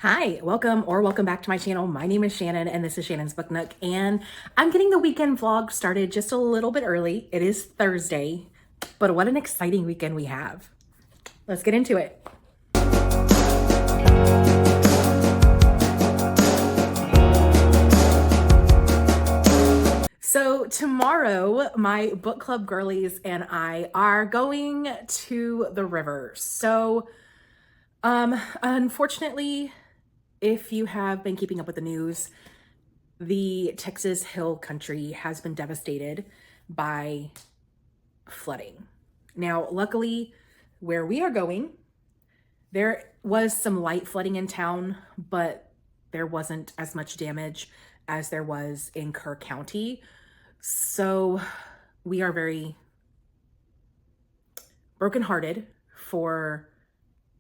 Hi, welcome back to my channel. My name is Shannon and this is Shannon's Book Nook, and I'm getting the weekend vlog started just a little bit early. It is Thursday, but what an exciting weekend we have. Let's get into it. So tomorrow, my book club girlies and I are going to the river. So, unfortunately, if you have been keeping up with the news, the Texas Hill Country has been devastated by flooding. Now, luckily, where we are going, there was some light flooding in town, but there wasn't as much damage as there was in Kerr County. So we are very brokenhearted for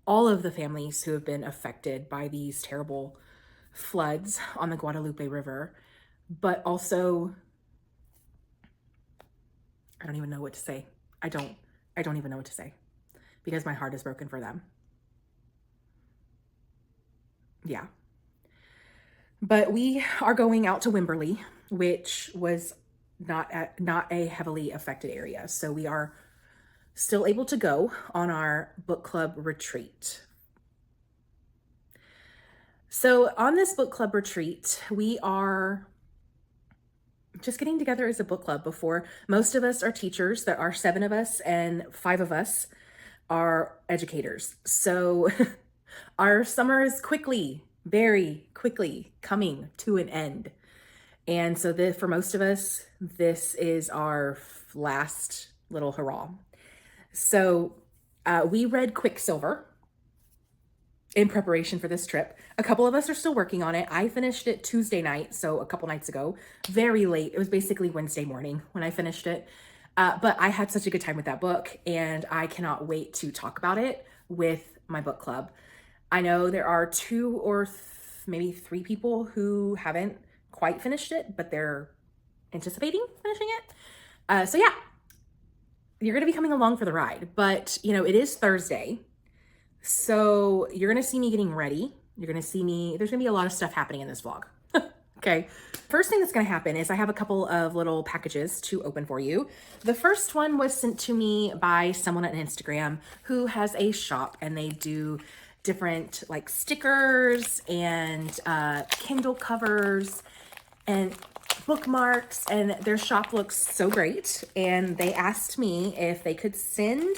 all of the families who have been affected by these terrible floods on the Guadalupe River, but also, I don't even know what to say. I don't even know what to say because my heart is broken for them. Yeah. But we are going out to Wimberly, which was not a heavily affected area. So we are still able to go on our book club retreat. So on this book club retreat, we are just getting together as a book club. Before, most of us are teachers. There are 7 of us and 5 of us are educators. So our summer is very quickly coming to an end. And so for most of us, this is our last little hurrah. So we read Quicksilver in preparation for this trip. A couple of us are still working on it. I finished it Tuesday night, so a couple nights ago, very late. It was basically Wednesday morning when I finished it. But I had such a good time with that book, and I cannot wait to talk about it with my book club. I know there are 2 or maybe 3 people who haven't quite finished it, but they're anticipating finishing it. So yeah, you're going to be coming along for the ride, but it is Thursday. So you're going to see me getting ready. You're going to see me, there's going to be a lot of stuff happening in this vlog. Okay. First thing that's going to happen is I have a couple of little packages to open for you. The first one was sent to me by someone on Instagram who has a shop, and they do different like stickers and Kindle covers and bookmarks, and their shop looks so great. And they asked me if they could send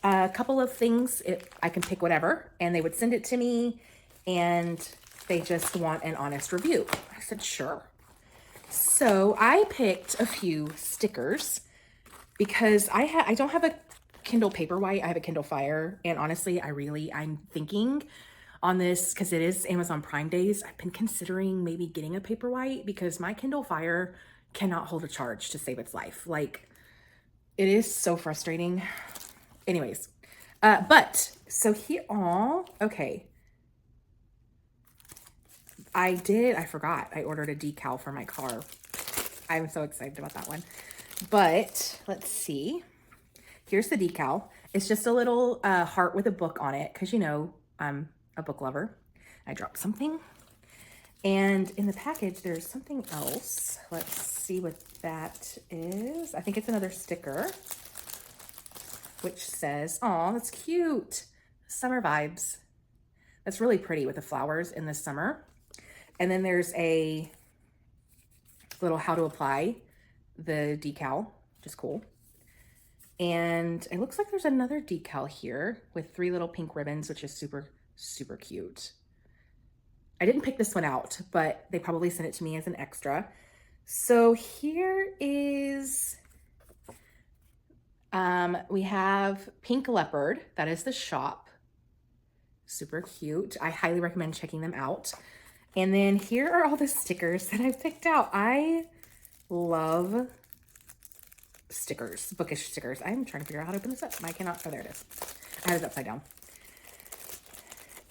a couple of things, if I can pick whatever, and they would send it to me, and they just want an honest review. I said, sure. So I picked a few stickers because I don't have a Kindle Paperwhite. I have a Kindle Fire. And honestly, I'm thinking on this, because it is Amazon Prime days, I've been considering maybe getting a Paperwhite because my Kindle Fire cannot hold a charge to save its life. Like, it is so frustrating. Anyways, so here, okay. I forgot. I ordered a decal for my car. I'm so excited about that one. But let's see. Here's the decal. It's just a little heart with a book on it because, I'm a book lover. I dropped something. And in the package, there's something else. Let's see what that is. I think it's another sticker, which says, "Aw, that's cute. Summer vibes." That's really pretty with the flowers in the summer. And then there's a little how to apply the decal, which is cool. And it looks like there's another decal here with 3 little pink ribbons, which is super, super cute. I didn't pick this one out, but they probably sent it to me as an extra. So here is, we have Pink Leopard. That is the shop. Super cute. I highly recommend checking them out. And then here are all the stickers that I've picked out. I love stickers, bookish stickers. I'm trying to figure out how to open this up. I cannot. Oh, there it is. I have it upside down.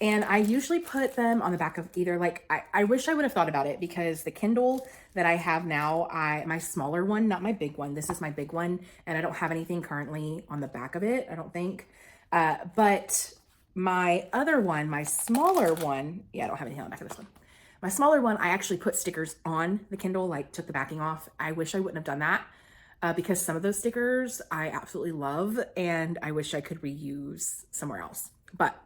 And I usually put them on the back of either, like, I wish I would have thought about it, because the Kindle that I have now, my smaller one, not my big one, this is my big one, and I don't have anything currently on the back of it, I don't think. But My other one, my smaller one, yeah, I don't have anything on the back of this one. My smaller one, I actually put stickers on the Kindle, like took the backing off. I wish I wouldn't have done that because some of those stickers I absolutely love and I wish I could reuse somewhere else. But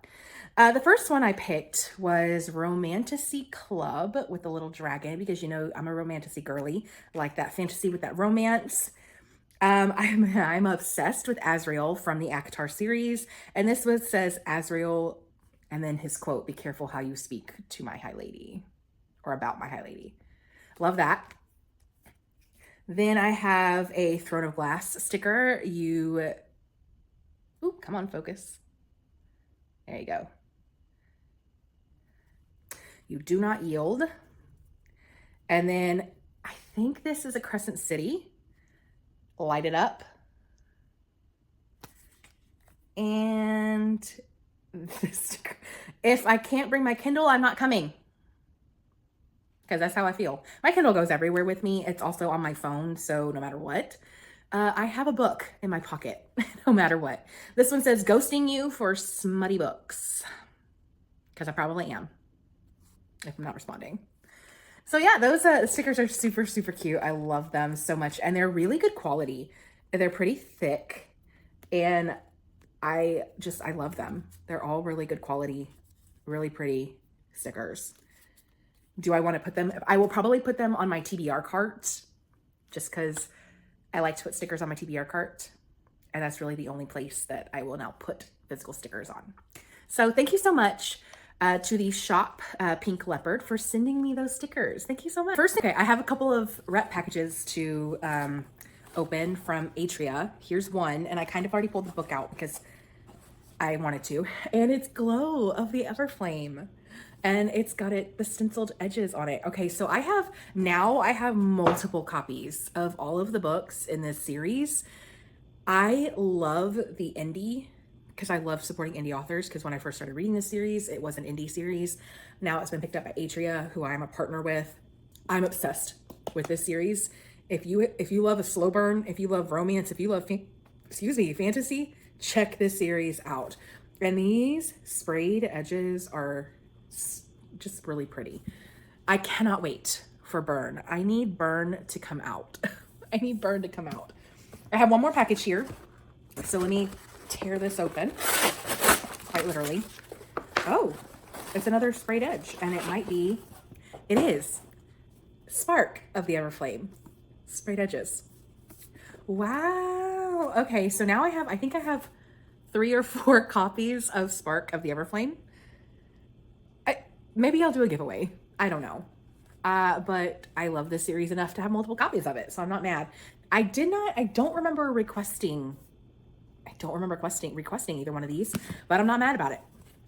the first one I picked was Romantasy Club with the little dragon because, you know, I'm a romantasy girly, like that fantasy with that romance. I'm obsessed with Azrael from the ACOTAR series, and this one says Azrael, and then his quote, "Be careful how you speak to my high lady," or about my high lady. Love that. Then I have a Throne of Glass sticker. Ooh, come on, focus. There you go. You do not yield. And then I think this is a Crescent City. Light it up. And this sticker. If I can't bring my Kindle, I'm not coming. Because that's how I feel. My Kindle goes everywhere with me. It's also on my phone, so no matter what. I have a book in my pocket, no matter what. This one says, "Ghosting you for smutty books." Because I probably am, if I'm not responding. So yeah, those stickers are super, super cute. I love them so much. And they're really good quality. They're pretty thick. And I love them. They're all really good quality, really pretty stickers. Do I want to put them? I will probably put them on my TBR cart just because I like to put stickers on my TBR cart. And that's really the only place that I will now put physical stickers on. So thank you so much to the shop Pink Leopard for sending me those stickers. Thank you so much. First, okay, I have a couple of rep packages to open from Atria. Here's one, and I kind of already pulled the book out because I wanted to. And it's Glow of the Everflame. And it's got the stenciled edges on it. Okay, so I have multiple copies of all of the books in this series. I love the indie because I love supporting indie authors, because when I first started reading this series, it was an indie series. Now it's been picked up by Atria, who I'm a partner with. I'm obsessed with this series. If you love a slow burn, if you love romance, if you love fantasy, check this series out. And these sprayed edges are just really pretty. I cannot wait for Burn. I need Burn to come out. I need Burn to come out. I have one more package here. So let me tear this open. Quite literally. Oh, it's another sprayed edge. And it is Spark of the Everflame. Sprayed edges. Wow. Okay, so now I think I have 3 or 4 copies of Spark of the Everflame. Maybe I'll do a giveaway. I don't know. But I love this series enough to have multiple copies of it, so I'm not mad. I don't remember requesting either one of these, but I'm not mad about it.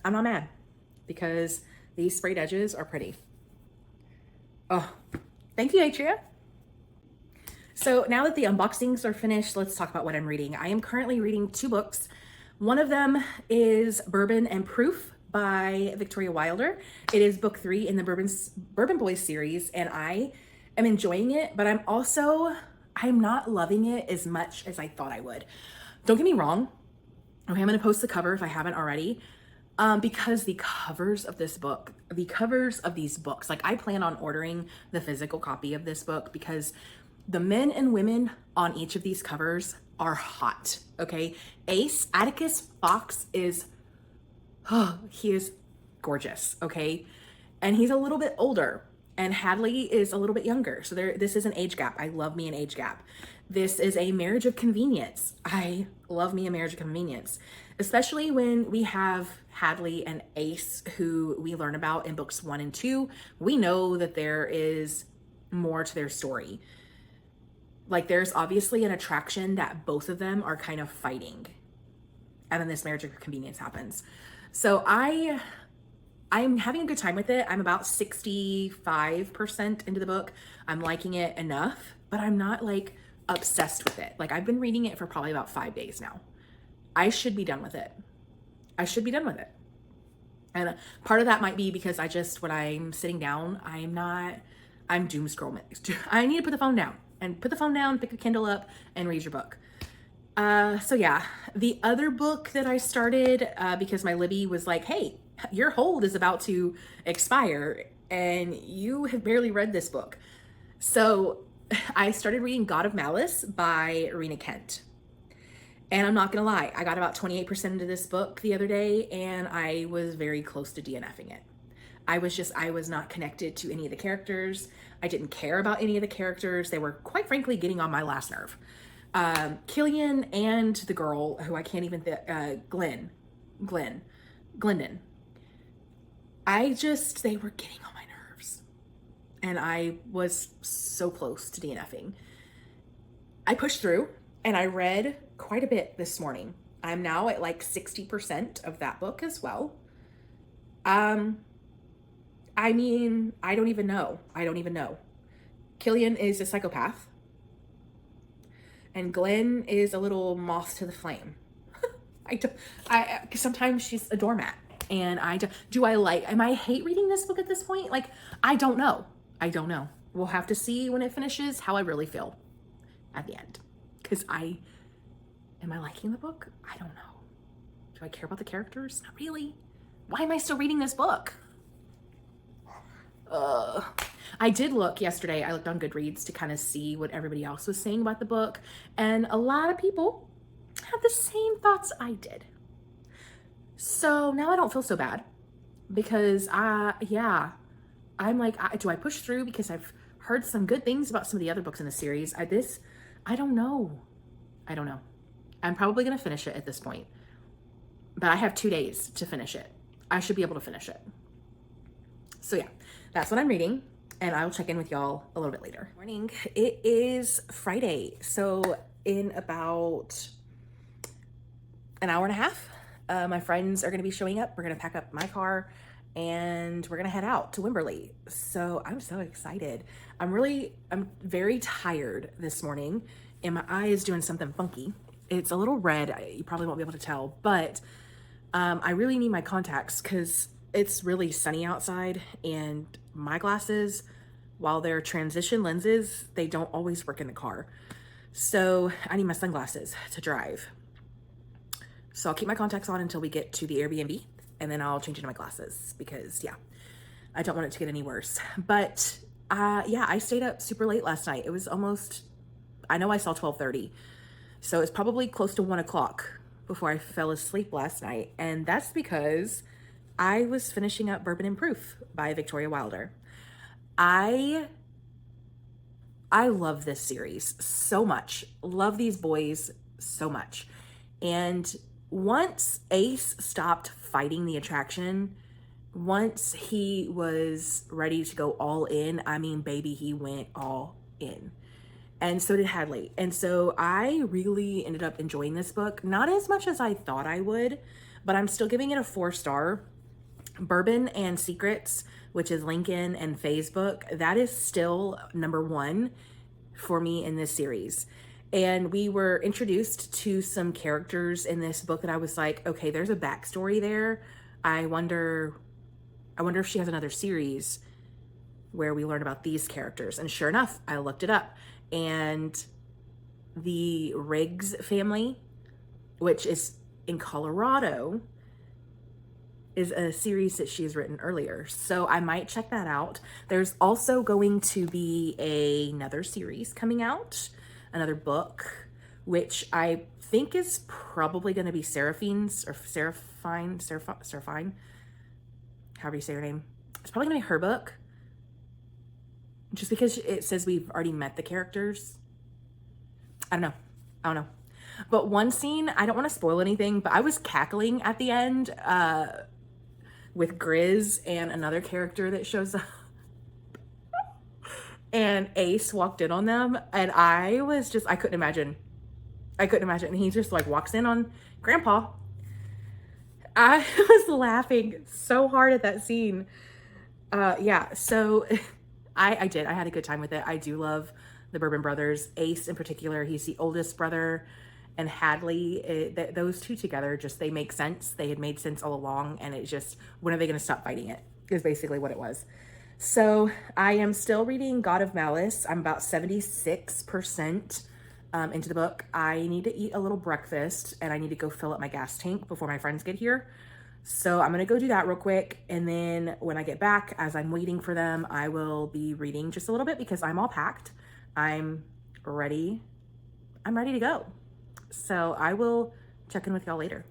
I'm not mad because these sprayed edges are pretty. Oh, thank you, Atria. So now that the unboxings are finished, let's talk about what I'm reading. I am currently reading 2 books. One of them is Bourbon and Proof by Victoria Wilder. It is book 3 in the Bourbon Boys series, and I am enjoying it, but I'm not loving it as much as I thought I would. Don't get me wrong. Okay, I'm going to post the cover if I haven't already, because the covers of these books, like I plan on ordering the physical copy of this book because the men and women on each of these covers are hot, okay? Ace, Atticus Fox he is gorgeous, okay? And he's a little bit older, and Hadley is a little bit younger. So this is an age gap. I love me an age gap. This is a marriage of convenience. I love me a marriage of convenience, especially when we have Hadley and Ace, who we learn about in books 1 and 2. We know that there is more to their story. Like, there's obviously an attraction that both of them are kind of fighting. And then this marriage of convenience happens. So I'm having a good time with it. I'm about 65% into the book. I'm liking it enough, but I'm not like obsessed with it. Like, I've been reading it for probably about 5 days now. I should be done with it. And part of that might be because when I'm sitting down, I'm doom scrolling. I need to put the phone down, pick a Kindle up and read your book. So yeah, the other book that I started, because my Libby was like, hey, your hold is about to expire and you have barely read this book. So I started reading God of Malice by Rena Kent. And I'm not gonna lie, I got about 28% into this book the other day and I was very close to DNFing it. I was not connected to any of the characters. I didn't care about any of the characters. They were quite frankly getting on my last nerve. Killian and the girl who I can't even, Glendon. They were getting on my nerves. And I was so close to DNFing. I pushed through and I read quite a bit this morning. I'm now at like 60% of that book as well. I mean, I don't even know. Killian is a psychopath, and Glenn is a little moth to the flame. Cause sometimes she's a doormat, and am I hate reading this book at this point? Like, I don't know. We'll have to see when it finishes how I really feel at the end. Cause am I liking the book? I don't know. Do I care about the characters? Not really. Why am I still reading this book? I did look yesterday. I looked on Goodreads to kind of see what everybody else was saying about the book. And a lot of people had the same thoughts I did. So now I don't feel so bad because I'm like, do I push through because I've heard some good things about some of the other books in the series? I don't know. I'm probably going to finish it at this point, but I have 2 days to finish it. I should be able to finish it. So yeah, that's what I'm reading, and I'll check in with y'all a little bit later. Morning. It is Friday, so in about an hour and a half, my friends are going to be showing up. We're going to pack up my car, and we're going to head out to Wimberly. So I'm so excited. I'm very tired this morning, and my eye is doing something funky. It's a little red. You probably won't be able to tell, but I really need my contacts because it's really sunny outside, and my glasses, while they're transition lenses, they don't always work in the car. So I need my sunglasses to drive. So I'll keep my contacts on until we get to the Airbnb, and then I'll change into my glasses because yeah, I don't want it to get any worse. But yeah, I stayed up super late last night. It was I know I saw 12:30. So it's probably close to 1 o'clock before I fell asleep last night. And that's because I was finishing up Bourbon and Proof by Victoria Wilder. I love this series so much. Love these boys so much. And once Ace stopped fighting the attraction, once he was ready to go all in, I mean, baby, he went all in. And so did Hadley. And so I really ended up enjoying this book. Not as much as I thought I would, but I'm still giving it a 4-star. Bourbon and Secrets, which is Lincoln and Faye's book, that is still number 1 for me in this series. And we were introduced to some characters in this book that I was like, okay, there's a backstory there. I wonder if she has another series where we learn about these characters. And sure enough, I looked it up. And the Riggs family, which is in Colorado, is a series that she's written earlier. So I might check that out. There's also going to be another series coming out, another book, which I think is probably going to be Seraphine's or Seraphine, however you say her name. It's probably going to be her book. Just because it says we've already met the characters. I don't know. But one scene, I don't want to spoil anything, but I was cackling at the end with Grizz and another character that shows up. And Ace walked in on them, and I couldn't imagine. And he just like walks in on Grandpa. I was laughing so hard at that scene. Yeah, so I had a good time with it. I do love the Bourbon brothers. Ace in particular, he's the oldest brother, and Hadley, those two together, they make sense. They had made sense all along, and it's just, when are they going to stop fighting it is basically what it was. So I am still reading God of Malice. I'm about 76% into the book. I need to eat a little breakfast and I need to go fill up my gas tank before my friends get here. So I'm gonna go do that real quick. And then when I get back, as I'm waiting for them, I will be reading just a little bit because I'm all packed. I'm ready. I'm ready to go. So I will check in with y'all later.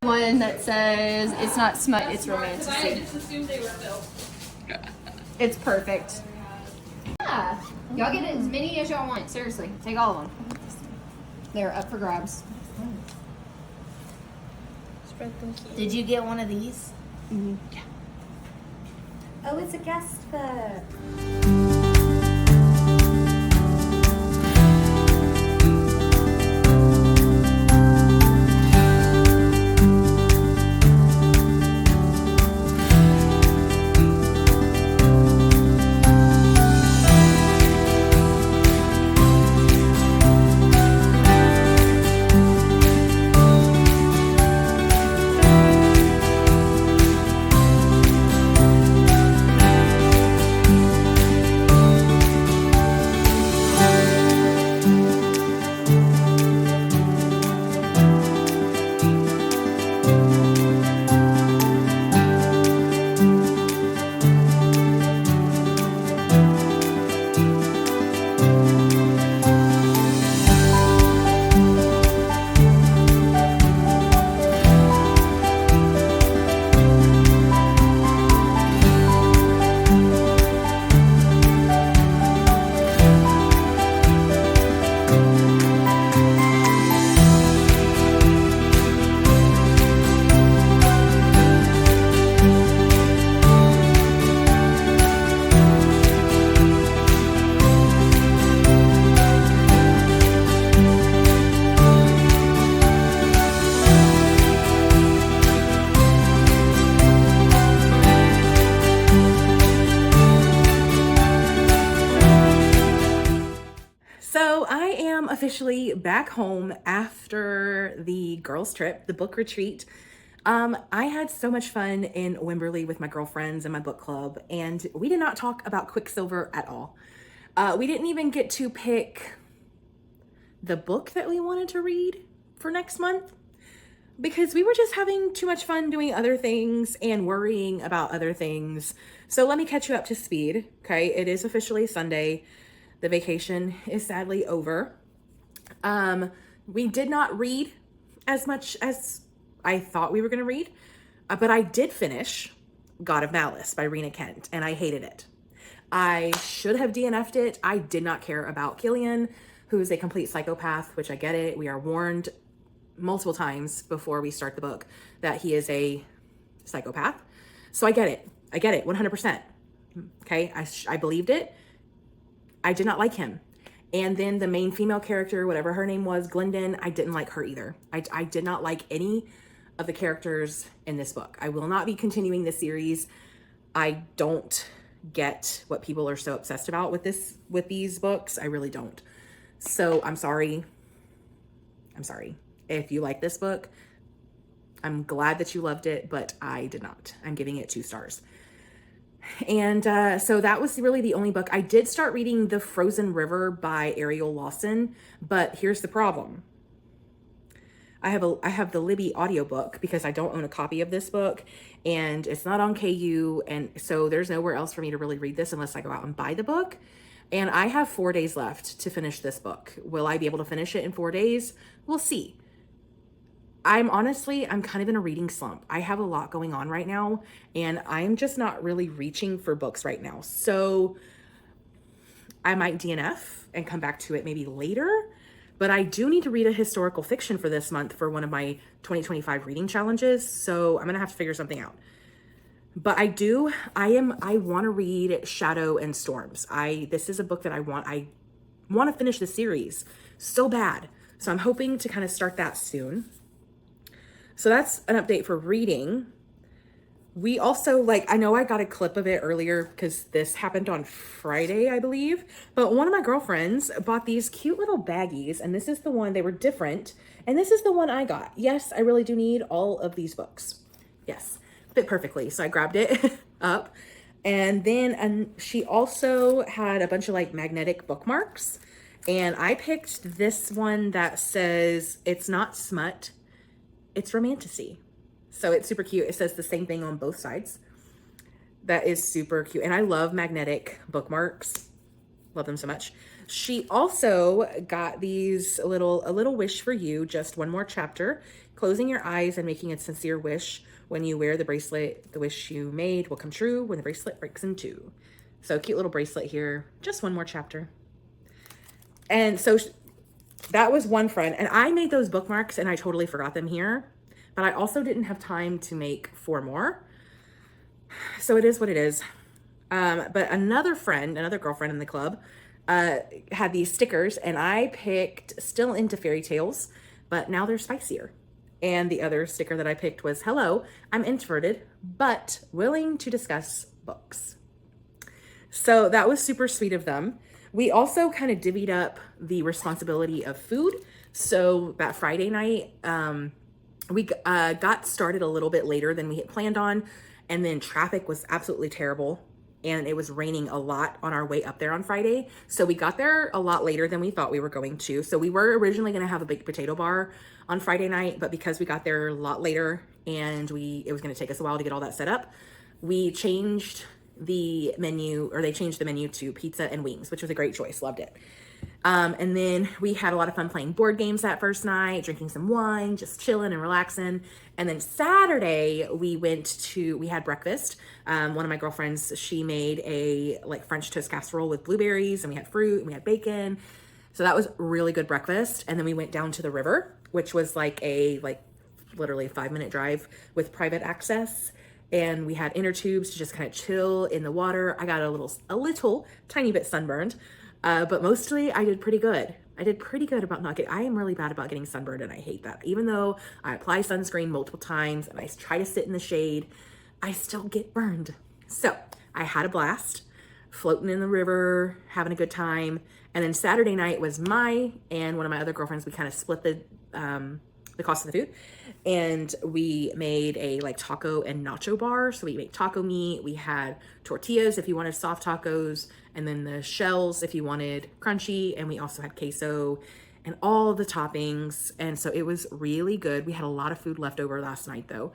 One that says it's not smut, it's romanticy. It's perfect. Yeah, y'all get as many as y'all want. Seriously, take all of them. They're up for grabs. Did you get one of these? Mm-hmm. Yeah. Oh, it's a guest book. So I am officially back home after the girls' trip, the book retreat. I had so much fun in Wimberly with my girlfriends and my book club, and we did not talk about Quicksilver at all. We didn't even get to pick the book that we wanted to read for next month because we were just having too much fun doing other things and worrying about other things. So let me catch you up to speed. Okay, it is officially Sunday. The vacation is sadly over. We did not read as much as I thought we were going to read, but I did finish God of Malice by Rena Kent, and I hated it. I should have DNF'd it. I did not care about Killian, who is a complete psychopath, which I get it. We are warned multiple times before we start the book that he is a psychopath. So I get it. I get it 100%. Okay. I believed it. I did not like him. And then the main female character, whatever her name was, Glendon, I didn't like her either. I did not like any of the characters in this book. I will not be continuing this series. I don't get what people are so obsessed about with these books. I really don't. So I'm sorry. I'm sorry. If you like this book, I'm glad that you loved it, but I did not. I'm giving it 2 stars. And so that was really the only book. I did start reading The Frozen River by Ariel Lawson, but here's the problem. I have the Libby audiobook because I don't own a copy of this book, and it's not on KU, and so there's nowhere else for me to really read this unless I go out and buy the book. And I have 4 days left to finish this book. Will I be able to finish it in 4 days? We'll see. I'm kind of in a reading slump. I have a lot going on right now, and I'm just not really reaching for books right now. So I might DNF and come back to it maybe later, but I do need to read a historical fiction for this month for one of my 2025 reading challenges. So I'm going to have to figure something out. But I want to read Shadow and Storms. This is a book that I want to finish the series so bad. So I'm hoping to kind of start that soon. So that's an update for reading. We also, I know I got a clip of it earlier because this happened on Friday, I believe. But one of my girlfriends bought these cute little baggies, and this is the one, they were different. And this is the one I got. Yes, I really do need all of these books. Yes, fit perfectly. So I grabbed it up. And then she also had a bunch of magnetic bookmarks. And I picked this one that says, it's not smut, it's romantasy. So it's super cute. It says the same thing on both sides. That is super cute. And I love magnetic bookmarks. Love them so much. She also got these a little wish for you. Just one more chapter. Closing your eyes and making a sincere wish. When you wear the bracelet, the wish you made will come true when the bracelet breaks in two. So cute little bracelet here. Just one more chapter. And so that was one friend. And I made those bookmarks and I totally forgot them here. But I also didn't have time to make 4 more. So it is what it is. But another girlfriend in the club, had these stickers, and I picked Still Into Fairy Tales, but now they're spicier. And the other sticker that I picked was, hello, I'm introverted, but willing to discuss books. So that was super sweet of them. We also kind of divvied up the responsibility of food. So that Friday night, we got started a little bit later than we had planned on, and then traffic was absolutely terrible, and it was raining a lot on our way up there on Friday. So we got there a lot later than we thought we were going to. So we were originally going to have a baked potato bar on Friday night, but because we got there a lot later and it was going to take us a while to get all that set up, we changed the menu, or they changed the menu to pizza and wings, which was a great choice. Loved it. And then we had a lot of fun playing board games that first night, drinking some wine, just chilling and relaxing. And then Saturday we had breakfast. One of my girlfriends, she made a French toast casserole with blueberries, and we had fruit and we had bacon. So that was really good breakfast. And then we went down to the river, which was literally a 5-minute drive with private access. And we had inner tubes to just kind of chill in the water. I got a little tiny bit sunburned. But mostly I did pretty good. About not getting, I am really bad about getting sunburned, and I hate that. Even though I apply sunscreen multiple times and I try to sit in the shade, I still get burned. So I had a blast floating in the river, having a good time. And then Saturday night was and one of my other girlfriends, we kind of split the cost of the food, and we made a taco and nacho bar. So we made taco meat. We had tortillas if you wanted soft tacos, and then the shells if you wanted crunchy, and we also had queso and all the toppings. And so it was really good. We had a lot of food left over last night though,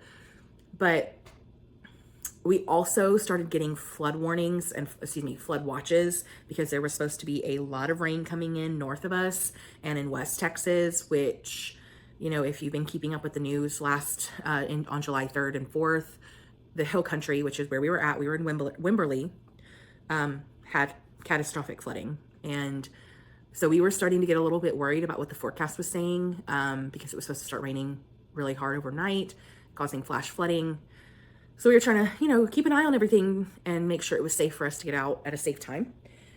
but we also started getting flood watches, because there was supposed to be a lot of rain coming in north of us and in West Texas, which, if you've been keeping up with the news on July 3rd and 4th, the hill country, which is where we were at, we were in Wimberly, had catastrophic flooding. And so we were starting to get a little bit worried about what the forecast was saying, because it was supposed to start raining really hard overnight, causing flash flooding. So we were trying to, you know, keep an eye on everything and make sure it was safe for us to get out at a safe time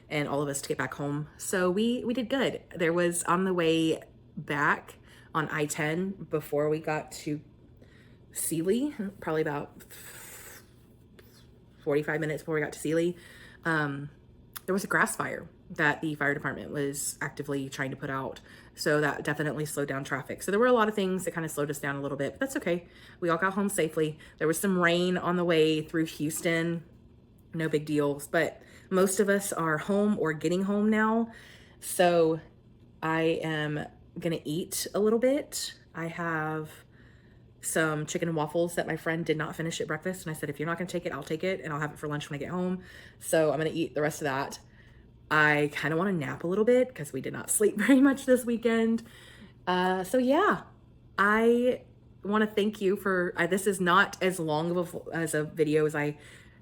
and all of us to get back home. So we did good. There was on the way back on I-10 before we got to Sealy, probably about 45 minutes before we got to Sealy, there was a grass fire that the fire department was actively trying to put out. So that definitely slowed down traffic. So there were a lot of things that kind of slowed us down a little bit, but that's okay. We all got home safely. There was some rain on the way through Houston, no big deals, but most of us are home or getting home now. So I am gonna eat a little bit. I have some chicken and waffles that my friend did not finish at breakfast. And I said, if you're not gonna take it, I'll take it and I'll have it for lunch when I get home. So I'm gonna eat the rest of that. I kind of want to nap a little bit because we did not sleep very much this weekend. So yeah, I want to thank you for, this is not as long of as a video as I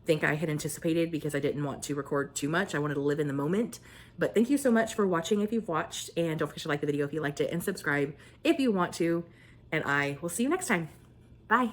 think I had anticipated because I didn't want to record too much. I wanted to live in the moment. But thank you so much for watching if you've watched, and don't forget to like the video if you liked it and subscribe if you want to. And I will see you next time. Bye.